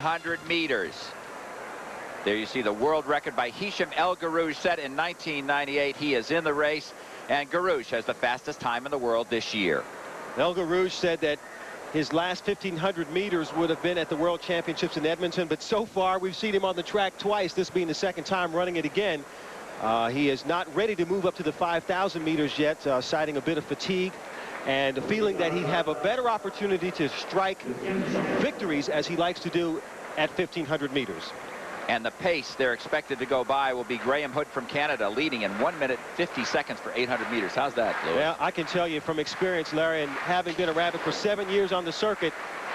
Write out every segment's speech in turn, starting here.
100 meters. There you see the world record by Hisham El Guerrouj, set in 1998. He is in the race, and Guerrouj has the fastest time in the world this year. El Guerrouj said that his last 1,500 meters would have been at the World Championships in Edmonton, but so far we've seen him on the track twice, this being the second time running it again. He is not ready to move up to the 5,000 meters yet, citing a bit of fatigue and a feeling that he'd have a better opportunity to strike victories, as he likes to do, at 1,500 meters. And the pace they're expected to go by will be Graham Hood from Canada, leading in 1 minute 50 seconds for 800 meters. How's that, Lewis? Yeah, I can tell you from experience, Larry, and having been around it for 7 years on the circuit,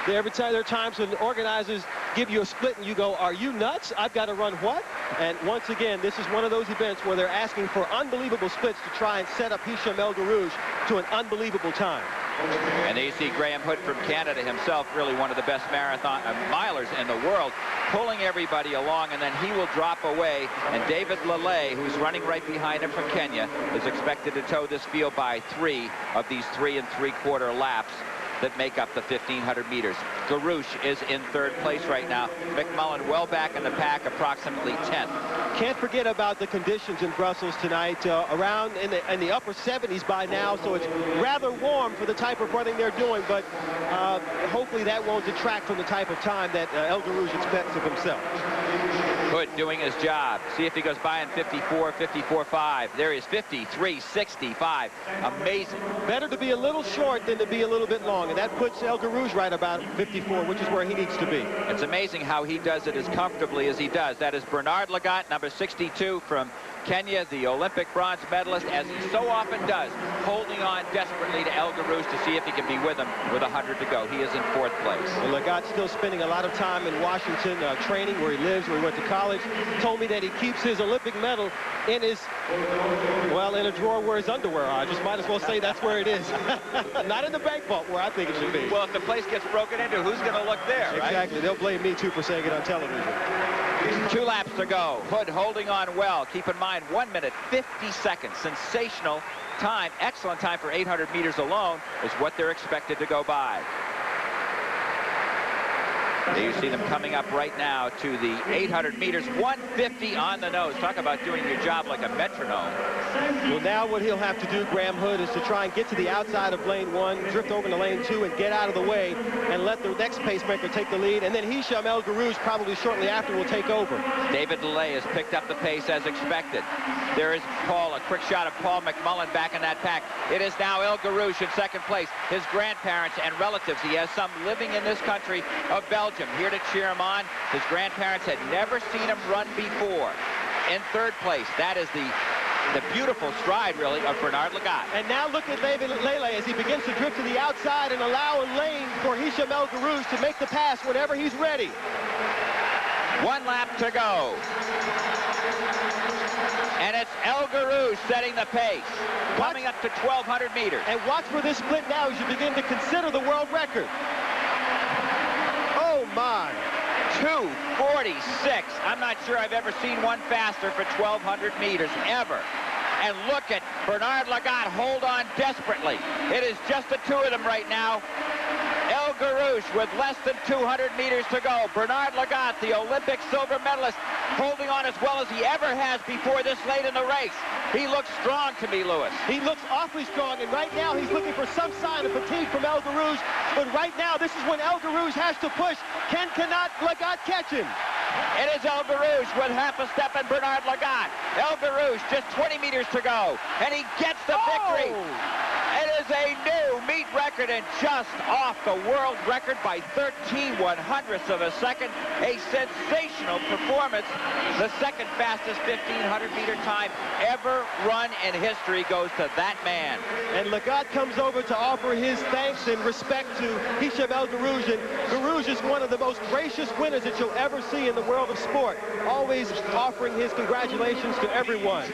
every time there are times when organizers give you a split and you go, are you nuts? I've got to run what? And once again, this is one of those events where they're asking for unbelievable splits to try and set up Hisham El Guerrouj to an unbelievable time. And there you see Graham Hood from Canada himself, really one of the best marathon milers in the world, pulling everybody along, and then he will drop away. And David Lagat, who's running right behind him from Kenya, is expected to tow this field by 3 of these 3 3/4 laps that make up the 1,500 meters. Guerrouj is in 3rd place right now. McMullen well back in the pack, approximately 10th. Can't forget about the conditions in Brussels tonight, around in the upper 70s by now, so it's rather warm for the type of running they're doing, but hopefully that won't detract from the type of time that El Guerrouj expects of himself. Hood doing his job. See if he goes by in 54, 54.5. There he is, 53.65. Amazing. Better to be a little short than to be a little bit long, and that puts El Guerrouj right about 54, which is where he needs to be. It's amazing how he does it as comfortably as he does. That is Bernard Lagat, number 62 from Kenya, the Olympic bronze medalist, as he so often does, holding on desperately to El Guerrouj to see if he can be with him with 100 to go. He is in 4th place. Well, Lagat's still spending a lot of time in Washington, training where he lives, where he went to college. Told me that he keeps his Olympic medal in his, well, in a drawer where his underwear are. I just might as well say that's where it is. Not in the bank vault where I think it should be. Well, if the place gets broken into, who's going to look there, right? Exactly. They'll blame me, too, for saying it on television. 2 laps to go. Hood holding on well. Keep in mind, 1 minute 50 seconds. Sensational time. Excellent time for 800 meters alone is what they're expected to go by. There you see them coming up right now to the 800 meters, 150 on the nose. Talk about doing your job like a metronome. Well, now what he'll have to do, Graham Hood, is to try and get to the outside of lane 1, drift over to lane 2, and get out of the way, and let the next pacemaker take the lead. And then Hisham El Guerrouj probably shortly after will take over. David Lagat has picked up the pace as expected. There is Paul, a quick shot of Paul McMullen back in that pack. It is now El Guerrouj in 2nd place. His grandparents and relatives, he has some living in this country of Belgium, here to cheer him on. His grandparents had never seen him run before. In 3rd place, that is the beautiful stride, really, of Bernard Lagat. And now look at David Lagat as he begins to drift to the outside and allow a lane for Hisham El Guerrouj to make the pass whenever he's ready. 1 lap to go. And it's El Guerrouj setting the pace, coming up to 1,200 meters. And watch for this split now as you begin to consider the world record. Oh, my. 2:46. I'm not sure I've ever seen one faster for 1,200 meters, ever. And look at Bernard Lagat hold on desperately. It is just the 2 of them right now. El Guerrouj with less than 200 meters to go. Bernard Lagat, the Olympic silver medalist, holding on as well as he ever has before this late in the race. He looks strong to me, Lewis. He looks awfully strong, and right now he's looking for some sign of fatigue from El Guerrouj. But right now, this is when El Guerrouj has to push. Cannot Lagat catch him? It is El Guerrouj with half a step and Bernard Lagat. El Guerrouj just 20 meters to go, and he gets the victory. It is a new meet record and just off the world record by 13/100ths of a second. A sensational performance. The 2nd fastest 1,500-meter time ever run in history goes to that man. And Lagat comes over to offer his thanks and respect to Hisham El Guerrouj. And Guerrouj is one of the most gracious winners that you'll ever see in the world of sport. Always offering his congratulations to everyone.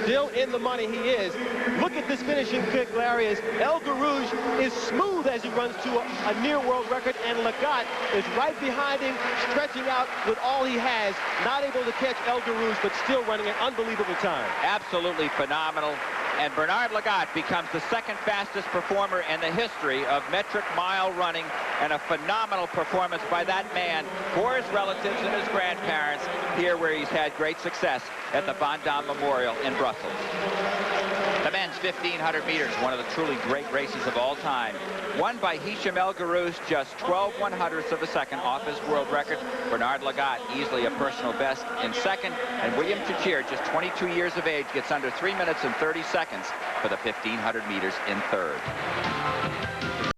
Still in the money he is. Look at this finishing kick, Larry, as El Guerrouj is smooth as he runs to a near world record, and Lagat is right behind him, stretching out with all he has, not able to catch El Guerrouj, but still running an unbelievable time. Absolutely phenomenal. And Bernard Lagat becomes the second fastest performer in the history of metric mile running, and a phenomenal performance by that man for his relatives and his grandparents here, where he's had great success at the Van Damme Memorial in Brussels. The men's 1,500 meters, one of the truly great races of all time. Won by Hicham El Guerrouj, just 12/100ths of a second off his world record. Bernard Lagat, easily a personal best in second. And William Tchir, just 22 years of age, gets under 3 minutes and 30 seconds for the 1,500 meters in third.